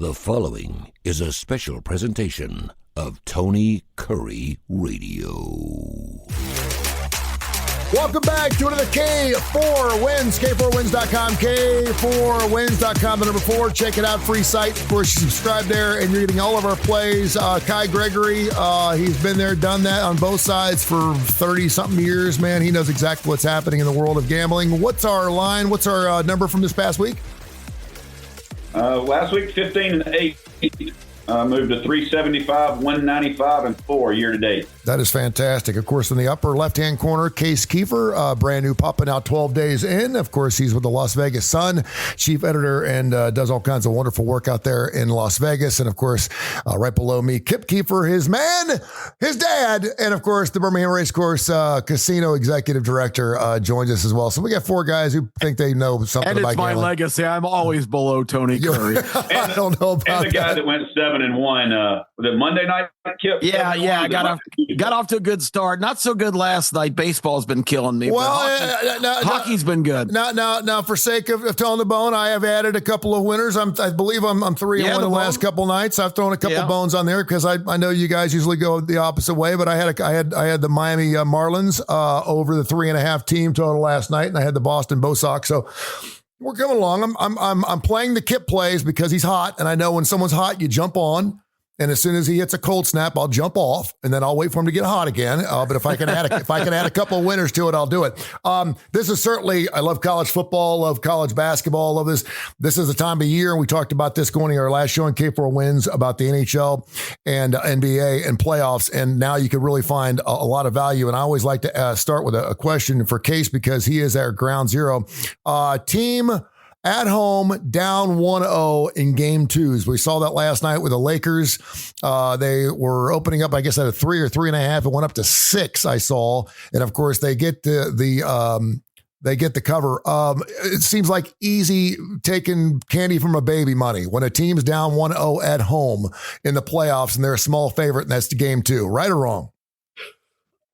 The following is a special presentation of Tony Kurre Radio. Welcome back to another K4Wins, K4Wins.com, K4Wins.com, the number 4. Check it out, free site. Of course, you subscribe there, and you're getting all of our plays. Gregory, he's been there, done that on both sides for 30-something years, man. He knows exactly what's happening in the world of gambling. What's our line? What's our number from this past week? Last week, 15 and 8. Moved to 375, 195, and 4 year to date. That is fantastic. Of course, in the upper left-hand corner, Kip Keefer, brand new puppet out 12 days in. Of course, he's with the Las Vegas Sun, chief editor, and does all kinds of wonderful work out there in Las Vegas. And of course, right below me, Kip Keefer, his man, his dad, and of course, the Birmingham Racecourse Casino executive director joins us as well. So we got 4 guys who think they know something about gambling. And it's my legacy. I'm always below Tony Kurre. I don't know about that. And the guy that went 7-1, was it Monday night, Kip? Yeah. I got off to a good start. Not so good last night. Baseball's been killing me. Well, hockey's been good. Now, for sake of telling the bone, I have added a couple of winners. I believe I'm 3-1 the last couple nights. I've thrown a couple bones on there because I know you guys usually go the opposite way, but I had the Miami Marlins over the 3.5 team total last night, and I had the Boston Bo Sox. So we're coming along. I'm playing the Kip plays because he's hot, and I know when someone's hot, you jump on. And as soon as he hits a cold snap, I'll jump off, and then I'll wait for him to get hot again. But if I can add a couple of winners to it, I'll do it. This is certainly, I love college football, love college basketball, love this. This is the time of year, and we talked about this going to our last show on K4Wins about the NHL and NBA and playoffs. And now you can really find a lot of value. And I always like to start with a question for Case because he is our ground zero. Team at home, down 1-0 in game 2s. We saw that last night with the Lakers. They were opening up, I guess, at a 3 or 3.5. It went up to 6, I saw. And of course, they get the cover. It seems like easy taking candy from a baby money when a team's down 1-0 at home in the playoffs and they're a small favorite, and that's the game 2. Right or wrong?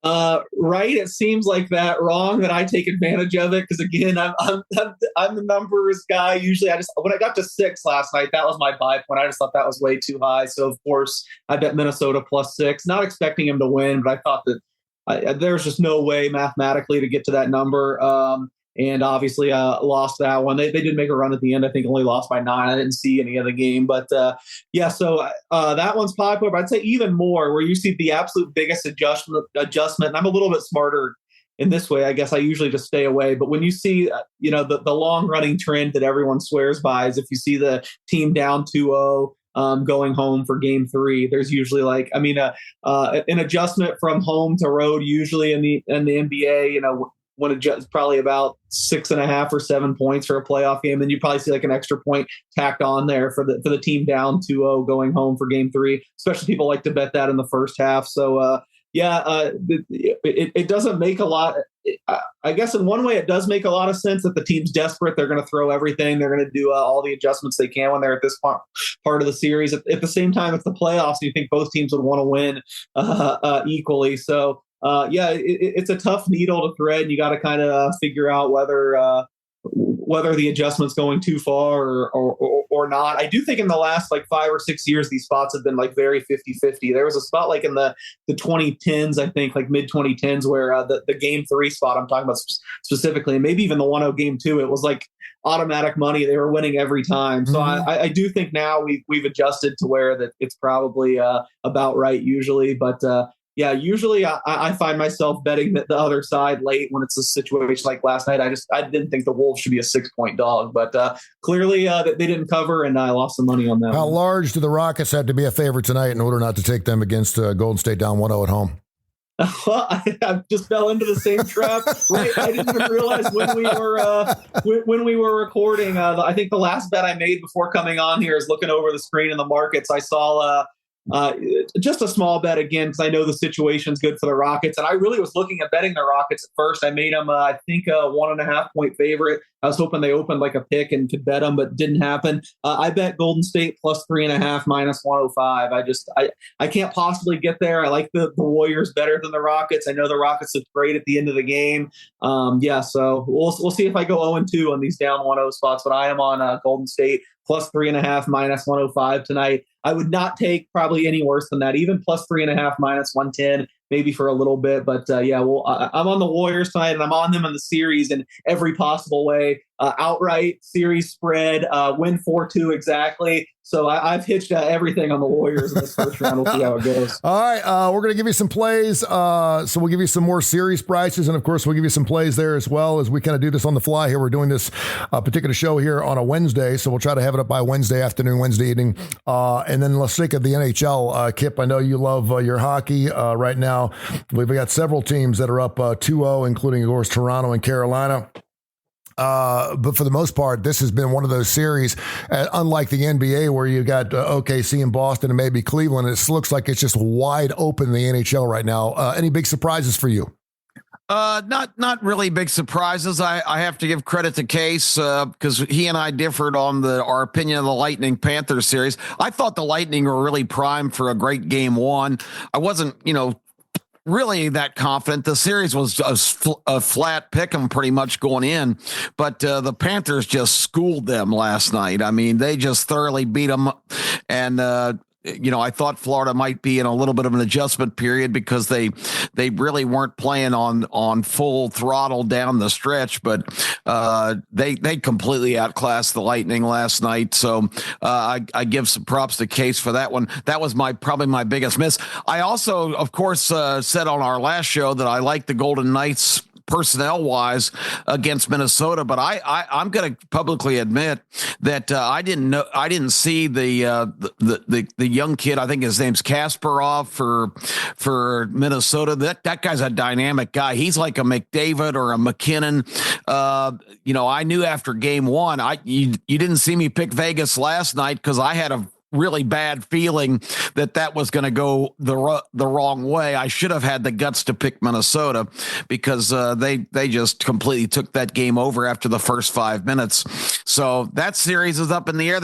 Right. It seems like that. Wrong that I take advantage of it because again, I'm the numbers guy. Usually, when I got to 6 last night, that was my buy point. I just thought that was way too high. So of course, I bet Minnesota +6. Not expecting him to win, but I thought that there's just no way mathematically to get to that number. And obviously lost that one. They did make a run at the end. I think only lost by 9. I didn't see any of the game. But so that one's popular. But I'd say even more where you see the absolute biggest adjustment. And I'm a little bit smarter in this way. I guess I usually just stay away. But when you see, the long running trend that everyone swears by is if you see the team down 2-0, going home for game 3, there's usually an adjustment from home to road, usually in the NBA, when it's probably about 6.5 or 7 points for a playoff game, then you probably see like an extra point tacked on there for the team down 2-0 going home for game 3. Especially people like to bet that in the first half. So it doesn't make a lot. I guess in one way it does make a lot of sense that the team's desperate. They're going to throw everything. They're going to do all the adjustments they can when they're at this part of the series. At the same time, it's the playoffs. And you think both teams would want to win equally. So. It's a tough needle to thread. You got to kind of figure out whether the adjustment's going too far or not. I do think in the last 5 or 6 years, these spots have been very 50-50. There was a spot in the 2010s, I think mid 2010s where the game 3 spot I'm talking about specifically, and maybe even the 1-0 game 2, it was automatic money. They were winning every time. So I do think now we've adjusted to where that it's probably about right usually, but usually I find myself betting the other side late when it's a situation like last night. I didn't think the Wolves should be a 6-point dog, but clearly they didn't cover, and I lost some money on that. How large do the Rockets have to be a favorite tonight in order not to take them against Golden State down 1-0 at home? Well, I just fell into the same trap. Right? I didn't even realize when we were recording. I think the last bet I made before coming on here is looking over the screen in the markets. I saw Just a small bet again, because I know the situation's good for the Rockets. And I really was looking at betting the Rockets at first. I made them, I think, a 1.5 point favorite. I was hoping they opened like a pick and could bet them, but didn't happen. I bet Golden State plus 3.5 minus 105. I can't possibly get there. I like the Warriors better than the Rockets. I know the Rockets looked great at the end of the game. So we'll see if I go 0-2 on these down 1-0 spots, but I am on Golden State plus 3.5 minus 105 tonight. I would not take probably any worse than that, even plus 3.5 minus 110, maybe for a little bit. But I'm on the Warriors tonight, and I'm on them in the series in every possible way. Outright, series spread, win 4-2 exactly. So I've hitched everything on the Warriors in this first round. We'll see how it goes. All right, we're going to give you some plays. So we'll give you some more series prices, and of course, we'll give you some plays there as well as we kind of do this on the fly here. We're doing this particular show here on a Wednesday, so we'll try to have it up by Wednesday afternoon, Wednesday evening. And then let's think of the NHL. Kip, I know you love your hockey right now. We've got several teams that are up 2-0, including, of course, Toronto and Carolina. But for the most part, this has been one of those series, unlike the NBA where you got OKC and Boston and maybe Cleveland. It looks like it's just wide open in the NHL right now. Any big surprises for you? Not really big surprises. I have to give credit to Case because he and I differed on our opinion of the Lightning Panthers series. I thought the Lightning were really primed for a great game one. I wasn't, really that confident. The series was a flat pick 'em pretty much going in, but the Panthers just schooled them last night. I mean, they just thoroughly beat them, and I thought Florida might be in a little bit of an adjustment period because they really weren't playing on full throttle down the stretch, but they completely outclassed the Lightning last night. So I give some props to Case for that one. That was probably my biggest miss. I also, of course, said on our last show that I like the Golden Knights personnel wise against Minnesota, but I'm going to publicly admit that I didn't see the young kid. I think his name's Kasparov for Minnesota. That guy's a dynamic guy. He's like a McDavid or a McKinnon. I knew after game one, you didn't see me pick Vegas last night because I had a really bad feeling that was going to go the wrong way. I should have had the guts to pick Minnesota because they just completely took that game over after the first 5 minutes. So that series is up in the air.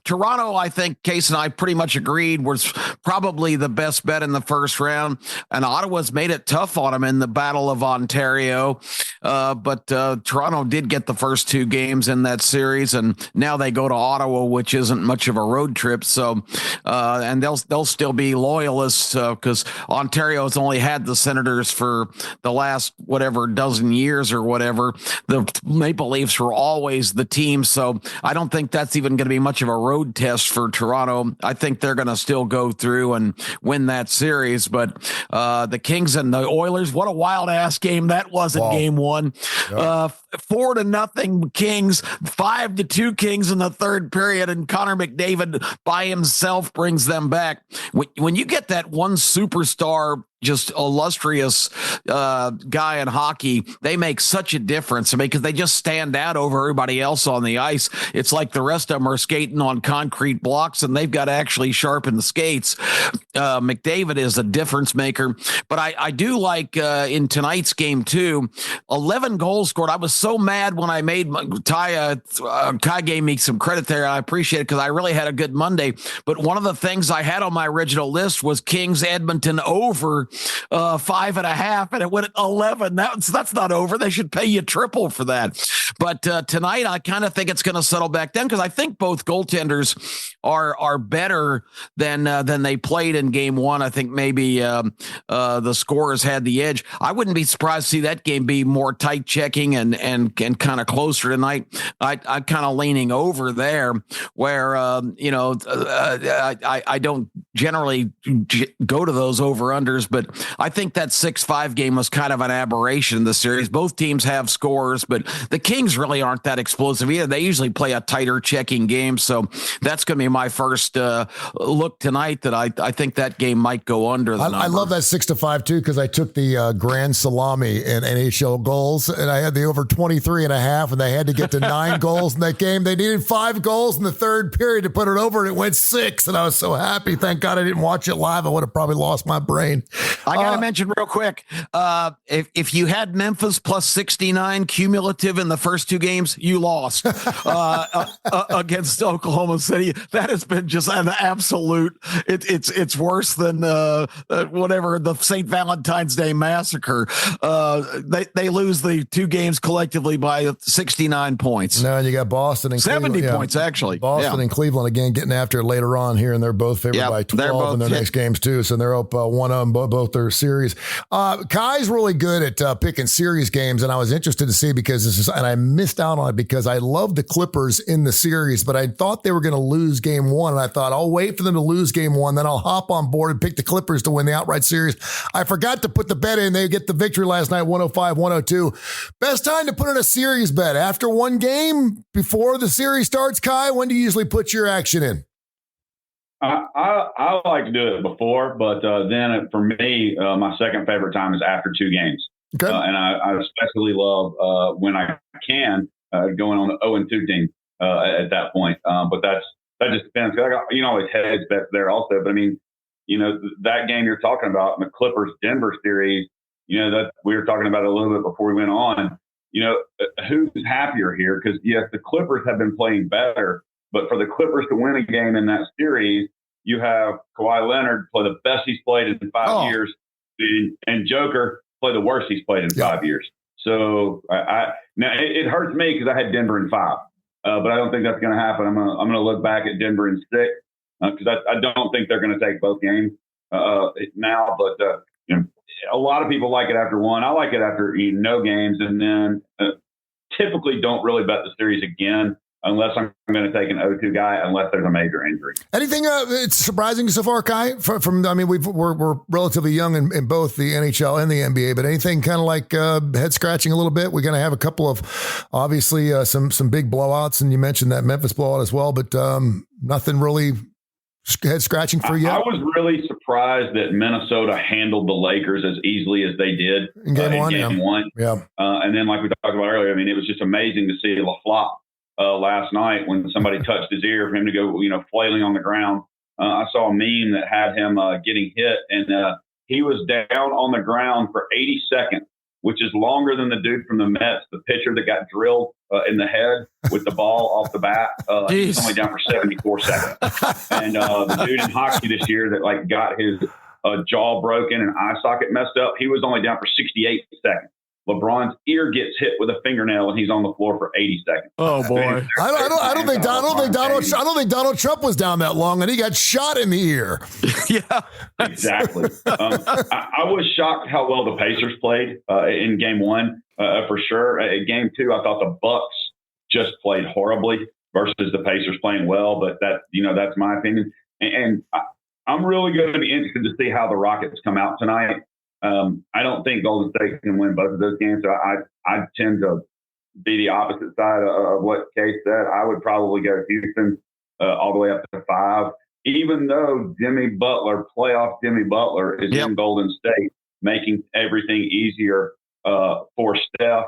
Toronto, I think Case and I pretty much agreed, was probably the best bet in the first round, and Ottawa's made it tough on them in the Battle of Ontario. But Toronto did get the first 2 games in that series, and now they go to Ottawa, which isn't much of a road trip. So, and they'll still be loyalists because Ontario's only had the Senators for the last dozen years or whatever. The Maple Leafs were always the team, so I don't think that's even going to be much of a road test for Toronto. I think they're going to still go through and win that series. But the Kings and the Oilers, what a wild ass game that was in game one. Yep. 4-0 Kings, 5-2 Kings in the third period, and Connor McDavid by himself brings them back. When you get that one superstar, just illustrious guy in hockey, they make such a difference. I mean, because they just stand out over everybody else on the ice. It's like the rest of them are skating on concrete blocks, and they've got to actually sharpen the skates. McDavid is a difference maker. But I do like in tonight's game too, 11 goals scored. I was so mad when I made Ty gave me some credit there. I appreciate it because I really had a good Monday. But one of the things I had on my original list was Kings Edmonton over 5.5, and it went at 11. That's not over. They should pay you triple for that. But tonight, I kind of think it's going to settle back down because I think both goaltenders are better than they played in game one. I think maybe the scorers had the edge. I wouldn't be surprised to see that game be more tight checking and kind of closer tonight. I'm kind of leaning over there where I don't generally go to those over-unders, but I think that 6-5 game was kind of an aberration in the series. Both teams have scores, but the Kings really aren't that explosive either. They usually play a tighter checking game, so that's going to be my first look tonight that I think that game might go under the number. I love that 6-5 too because I took the grand salami in NHL goals, and I had the over 23.5, and they had to get to 9 goals in that game. They needed 5 goals in the third period to put it over, and it went 6, and I was so happy. Thank Thank God I didn't watch it live. I would have probably lost my brain. I got to mention real quick, if you had Memphis plus 69 cumulative in the first two games, you lost against Oklahoma City. That has been just an absolute. It's worse than whatever the St. Valentine's Day massacre. They lose the two games collectively by 69 points. No, and you got Boston and 70 Cleveland. points actually. Boston and Cleveland again getting after it later on here, and they're both favored by 12 in their next games too. So they're up one of them, both their series. Kai's really good at picking series games, and I was interested to see because this is, and I missed out on it because I love the Clippers in the series, but I thought they were going to lose game one, and I thought I'll wait for them to lose game one, then I'll hop on board and pick the Clippers to win the outright series. I forgot to put the bet in. They get the victory last night, 105-102. Best time to put in a series bet after one game before the series starts. Kai, when do you usually put your action in? I like to do it before, but then for me, my second favorite time is after two games. Okay. And I especially love when I can going on the 0-2 team at that point. But that just depends. I got, always hedge bets there also. But I mean, that game you're talking about in the Clippers Denver series, that we were talking about it a little bit before we went on. Who's happier here? Because yes, the Clippers have been playing better. But for the Clippers to win a game in that series, you have Kawhi Leonard play the best he's played in 5 years, and Joker play the worst he's played in 5 years. So now it hurts me because I had Denver in 5, but I don't think that's going to happen. I'm going to look back at Denver in 6 because I don't think they're going to take both games now. But a lot of people like it after one. I like it after no games, and then typically don't really bet the series again. Unless I'm going to take an 0-2 guy, unless there's a major injury. Anything it's surprising so far, Kai? We're relatively young in both the NHL and the NBA, but anything kind of like head scratching a little bit? We're going to have a couple of obviously some big blowouts, and you mentioned that Memphis blowout as well, but nothing really head scratching for you. I was really surprised that Minnesota handled the Lakers as easily as they did in game one. Yeah, and then like we talked about earlier, it was just amazing to see LaFleur. Last night when somebody touched his ear for him to go, flailing on the ground. I saw a meme that had him getting hit, and he was down on the ground for 80 seconds, which is longer than the dude from the Mets, the pitcher that got drilled in the head with the ball off the bat. He's only down for 74 seconds. And the dude in hockey this year that got his jaw broken and eye socket messed up, he was only down for 68 seconds. LeBron's ear gets hit with a fingernail and he's on the floor for 80 seconds. Oh boy! I don't think Donald Trump was down that long, and he got shot in the ear. Yeah, exactly. I was shocked how well the Pacers played in game one for sure. In game two, I thought the Bucks just played horribly versus the Pacers playing well. But that's my opinion, and I'm really going to be interested to see how the Rockets come out tonight. I don't think Golden State can win both of those games. So I tend to be the opposite side of what Case said. I would probably go Houston all the way up to 5, even though playoff Jimmy Butler is in Golden State, making everything easier for Steph.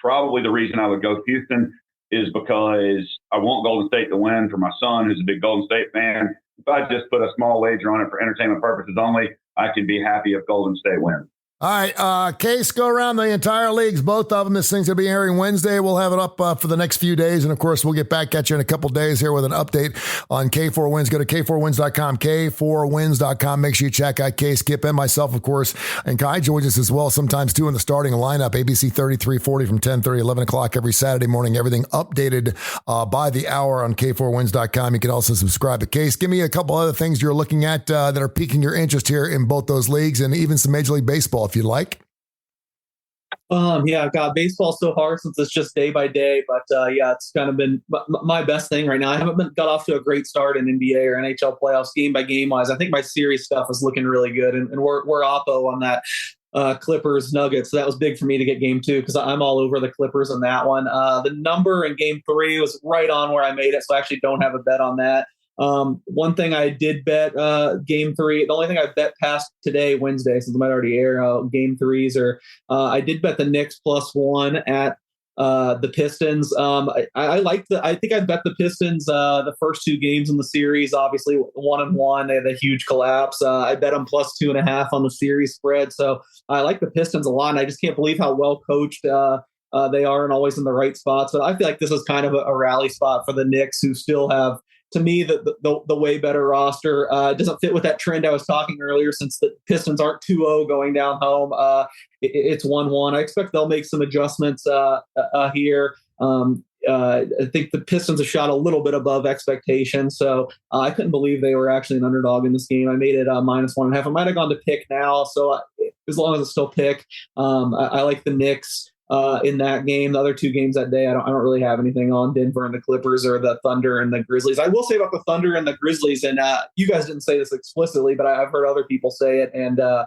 Probably the reason I would go Houston is because I want Golden State to win for my son, who's a big Golden State fan. If I just put a small wager on it for entertainment purposes only, I can be happy if Golden State wins. All right, Case, go around the entire leagues, both of them. This thing's going to be airing Wednesday. We'll have it up for the next few days. And, of course, we'll get back at you in a couple days here with an update on K4Wins. Go to K4Wins.com, K4Wins.com. Make sure you check out Case, Kip, and myself, of course. And Kai joins us as well sometimes, too, in the starting lineup, ABC 3340 from 10:30, 11 o'clock every Saturday morning. Everything updated by the hour on K4Wins.com. You can also subscribe to Case. Give me a couple other things you're looking at that are piquing your interest here in both those leagues and even some Major League Baseball, if you'd like. Yeah, God, baseball's so hard since it's just day by day. But it's kind of been my best thing right now. I haven't got off to a great start in NBA or NHL playoffs game by game wise. I think my series stuff is looking really good, and we're oppo on that Clippers Nuggets. So that was big for me to get game 2 because I'm all over the Clippers on that one. The number in game 3 was right on where I made it, so I actually don't have a bet on that. One thing I did bet game 3, the only thing I bet past today, Wednesday, since it might already air game 3s, or I did bet the Knicks +1 at the Pistons. I think I bet the Pistons the first two games in the series, obviously 1-1. They had a huge collapse. I bet them plus 2.5 on the series spread. So I like the Pistons a lot. And I just can't believe how well coached they are and always in the right spots. But I feel like this is kind of a rally spot for the Knicks, who still have, to me, the way better roster. It doesn't fit with that trend I was talking earlier, since the Pistons aren't 2-0 going down home. It's 1-1. I expect they'll make some adjustments here. I think the Pistons have shot a little bit above expectations, so I couldn't believe they were actually an underdog in this game. I made it -1.5. I might have gone to pick now, so as long as it's still pick, I like the Knicks in that game. The other two games that day, I don't really have anything on Denver and the Clippers, or the Thunder and the Grizzlies. I will say about the Thunder and the Grizzlies, and you guys didn't say this explicitly, but I've heard other people say it, and the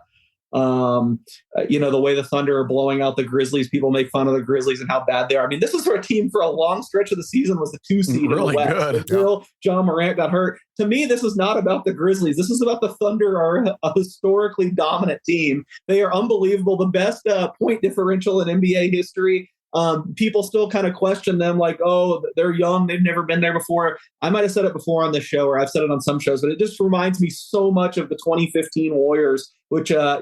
way the Thunder are blowing out the Grizzlies, people make fun of the Grizzlies and how bad they are. I mean, this is for a team for a long stretch of the season was the 2 seed really in the West until John Morant got hurt. To me, this is not about the Grizzlies. This is about the Thunder are a historically dominant team. They are unbelievable. The best point differential in NBA history. People still kind of question them like, oh, they're young. They've never been there before. I might have said it before on this show, or I've said it on some shows, but it just reminds me so much of the 2015 Warriors, which, I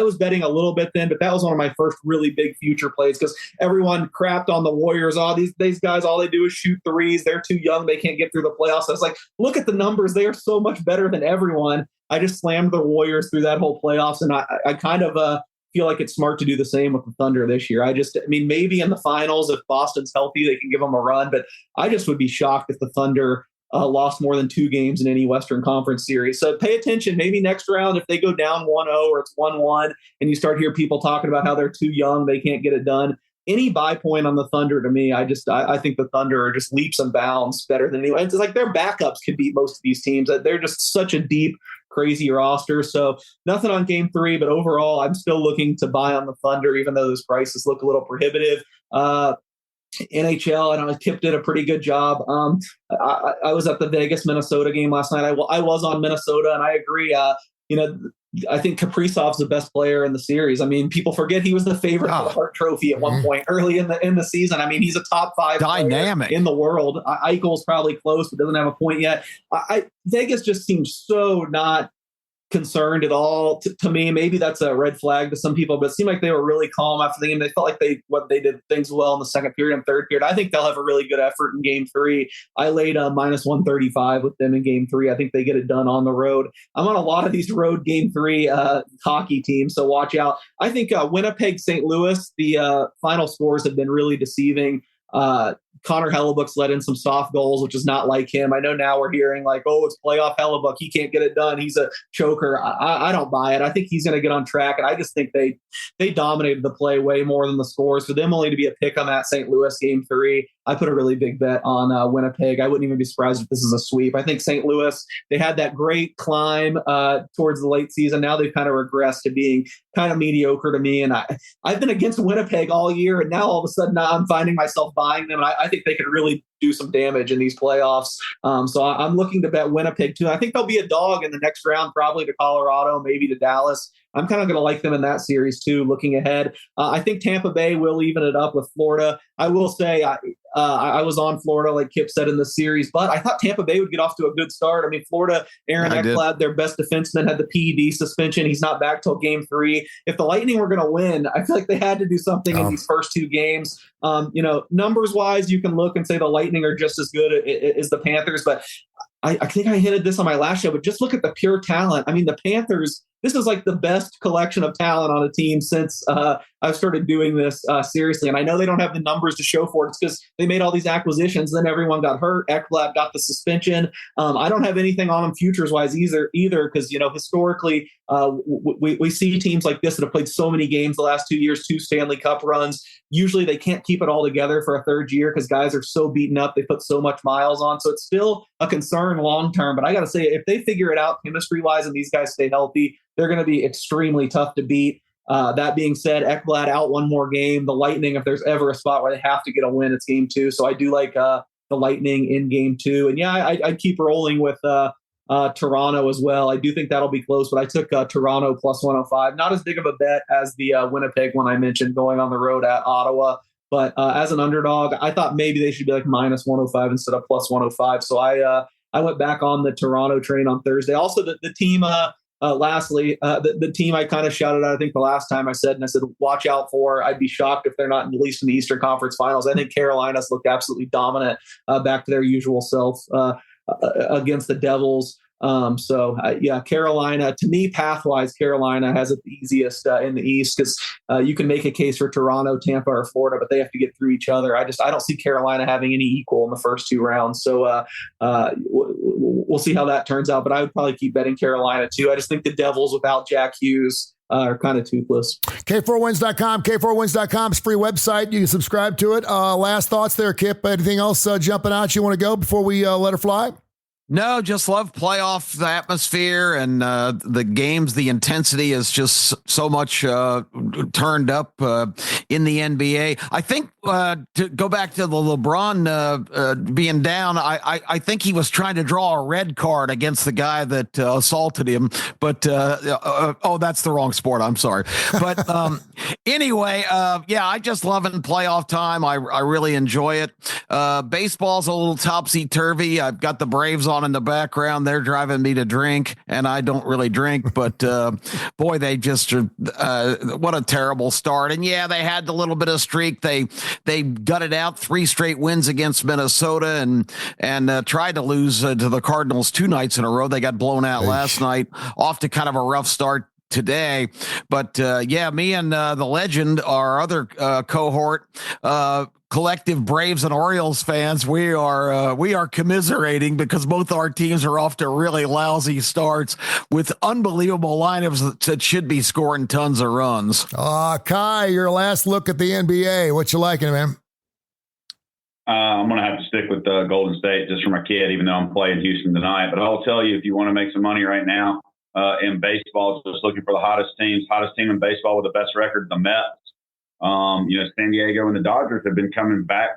was betting a little bit then, but that was one of my first really big future plays, because everyone crapped on the Warriors. Oh, these guys, all they do is shoot threes. They're too young. They can't get through the playoffs. I was like, look at the numbers. They are so much better than everyone. I just slammed the Warriors through that whole playoffs, and I kind of feel like it's smart to do the same with the Thunder this year. Maybe in the finals, if Boston's healthy, they can give them a run, but I just would be shocked if the Thunder lost more than 2 games in any Western Conference series. So pay attention. Maybe next round, if they go down 1-0 or it's 1-1, and you start hear people talking about how they're too young, they can't get it done. Any buy point on the Thunder, to me, I think the Thunder are just leaps and bounds better than anyone. It's like their backups could beat most of these teams. They're just such a deep, crazy roster. So nothing on game 3, but overall, I'm still looking to buy on the Thunder, even though those prices look a little prohibitive. NHL, I know Kip did a pretty good job. I was at the Vegas Minnesota game last night. I was on Minnesota, and I agree. I think Kaprizov's the best player in the series. I mean, people forget he was the favorite for the Hart Trophy at one point early in the season. I mean, he's a top 5 dynamic in the world. Eichel's probably close, but doesn't have a point yet. Vegas just seems so not concerned at all to me. Maybe that's a red flag to some people, but it seemed like they were really calm after the game. They felt like they did things well in the second period and third period. I think they'll have a really good effort in game 3. I laid -135 with them in game 3. I think they get it done on the road. I'm on a lot of these road game 3 hockey teams, so watch out. I think Winnipeg, St. Louis, the final scores have been really deceiving. Connor Hellebuck's let in some soft goals, which is not like him. I know now we're hearing like, oh, it's playoff Hellebuck. He can't get it done. He's a choker. I don't buy it. I think he's going to get on track. And I just think they dominated the play way more than the scores. For them only to be a pick on that St. Louis game 3, I put a really big bet on Winnipeg. I wouldn't even be surprised if this is a sweep. I think St. Louis, they had that great climb towards the late season. Now they've kind of regressed to being kind of mediocre to me. And I've been against Winnipeg all year, and now all of a sudden I'm finding myself buying them. And I think they could really do some damage in these playoffs. So I'm looking to bet Winnipeg too. I think they'll be a dog in the next round, probably to Colorado, maybe to Dallas. I'm kind of going to like them in that series too, looking ahead. I think Tampa Bay will even it up with Florida. I will say I was on Florida, like Kip said, in the series, but I thought Tampa Bay would get off to a good start. I mean, Florida, Aaron Ekblad, their best defenseman, had the PED suspension. He's not back till game 3. If the Lightning were going to win, I feel like they had to do something in these first 2 games. Numbers wise, you can look and say the Lightning are just as good as the Panthers, but I think I hinted this on my last show, but just look at the pure talent. I mean, the Panthers, this is like the best collection of talent on a team since I've started doing this seriously. And I know they don't have the numbers to show for it. It's because they made all these acquisitions. Then everyone got hurt. Ekblad got the suspension. I don't have anything on them futures-wise either because, historically, we see teams like this that have played so many games the last 2 years, 2 Stanley Cup runs. Usually they can't keep it all together for a third year because guys are so beaten up. They put so much miles on. So it's still a concern long-term. But I got to say, if they figure it out chemistry-wise and these guys stay healthy, they're going to be extremely tough to beat. That being said, Ekblad out one more game. The Lightning, if there's ever a spot where they have to get a win, it's game 2. So I do like the Lightning in game 2. And yeah, I'd keep rolling with Toronto as well. I do think that'll be close, but I took Toronto plus 105. Not as big of a bet as the Winnipeg one I mentioned, going on the road at Ottawa. But as an underdog, I thought maybe they should be like minus 105 instead of plus 105. So I went back on the Toronto train on Thursday. Also, the team, lastly, the team I kind of shouted out, I think the last time I said watch out for. I'd be shocked if they're not at least in the Eastern Conference Finals. I think Carolina's looked absolutely dominant, back to their usual self against the Devils. Carolina, to me, path-wise, Carolina has it the easiest in the East, because you can make a case for Toronto, Tampa, or Florida, but they have to get through each other. I don't see Carolina having any equal in the first 2 rounds. So we'll see how that turns out, but I would probably keep betting Carolina too. I just think the Devils without Jack Hughes are kind of toothless. K4Wins.com, K4Wins.com's free website. You can subscribe to it. Last thoughts there, Kip. Anything else jumping out you want to go before we let her fly? No, just love playoff the atmosphere and the games. The intensity is just so much turned up in the NBA. I think to go back to the LeBron being down, I think he was trying to draw a red card against the guy that assaulted him. But that's the wrong sport. I'm sorry. But anyway, I just love it in playoff time. I really enjoy it. Baseball's a little topsy-turvy. I've got the Braves on in the background. They're driving me to drink, and I don't really drink, but boy, they just what a terrible start. And yeah, they had the little bit of streak. They gutted out 3 straight wins against Minnesota and tried to lose to the Cardinals 2 nights in a row. They got blown out last night, off to kind of a rough start today. But me and the legend, our other cohort, collective Braves and Orioles fans, we are commiserating because both our teams are off to really lousy starts with unbelievable lineups that should be scoring tons of runs. Kai, your last look at the NBA. What you liking, man? I'm going to have to stick with Golden State just for my kid, even though I'm playing Houston tonight. But I'll tell you, if you want to make some money right now in baseball, just looking for the hottest team in baseball with the best record, the Mets. San Diego and the Dodgers have been coming back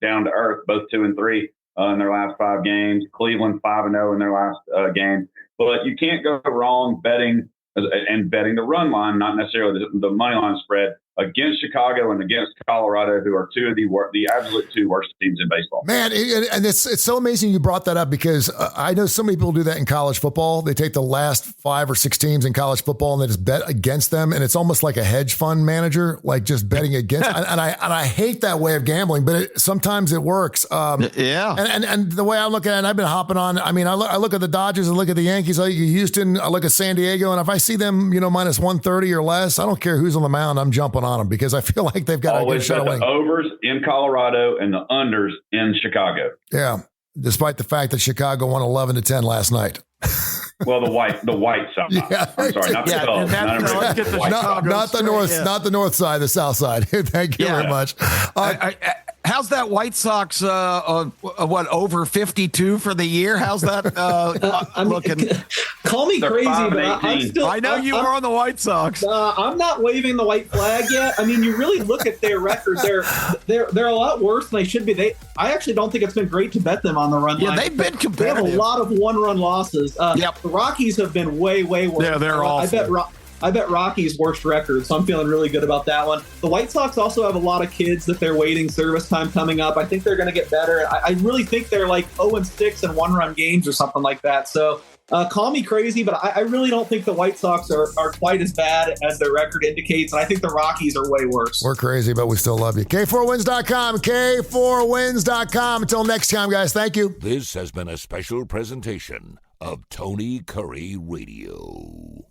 down to earth, both 2 and 3 in their last 5 games. Cleveland 5-0 in their last game. But you can't go wrong betting the run line, not necessarily the money line spread, against Chicago and against Colorado, who are 2 of the absolute 2 worst teams in baseball. Man, and it's so amazing you brought that up, because I know so many people do that in college football. They take the last 5 or 6 teams in college football and they just bet against them, and it's almost like a hedge fund manager, like just betting against. and I hate that way of gambling, but sometimes it works. Yeah. And the way I look at it, and I've been hopping on. I mean, I look at the Dodgers, I look at the Yankees, I look at Houston, I look at San Diego, and if I see them, minus 130 or less, I don't care who's on the mound, I'm jumping on them, because I feel like they've got a good shot. The overs in Colorado and the unders in Chicago. Yeah, despite the fact that Chicago won 11-10 last night. Well, the white side. Yeah. I'm sorry, not the Cubs. Not the north side, the south side. Thank you very much. How's that White Sox, over 52 for the year? How's that looking? Call me crazy, but I'm still... I know you are on the White Sox. I'm not waving the white flag yet. I mean, you really look at their record. They're a lot worse than they should be. I actually don't think it's been great to bet them on the run line. Yeah, they've been competitive. They have a lot of 1-run losses. Yep. The Rockies have been way, way worse. Yeah, they're awful. I bet Rockies' worst record, so I'm feeling really good about that one. The White Sox also have a lot of kids that they're waiting service time coming up. I think they're going to get better. I really think they're like 0-6 in 1-run games or something like that. So call me crazy, but I really don't think the White Sox are quite as bad as their record indicates, and I think the Rockies are way worse. We're crazy, but we still love you. K4Wins.com, K4Wins.com. Until next time, guys, thank you. This has been a special presentation of Tony Kurre Radio.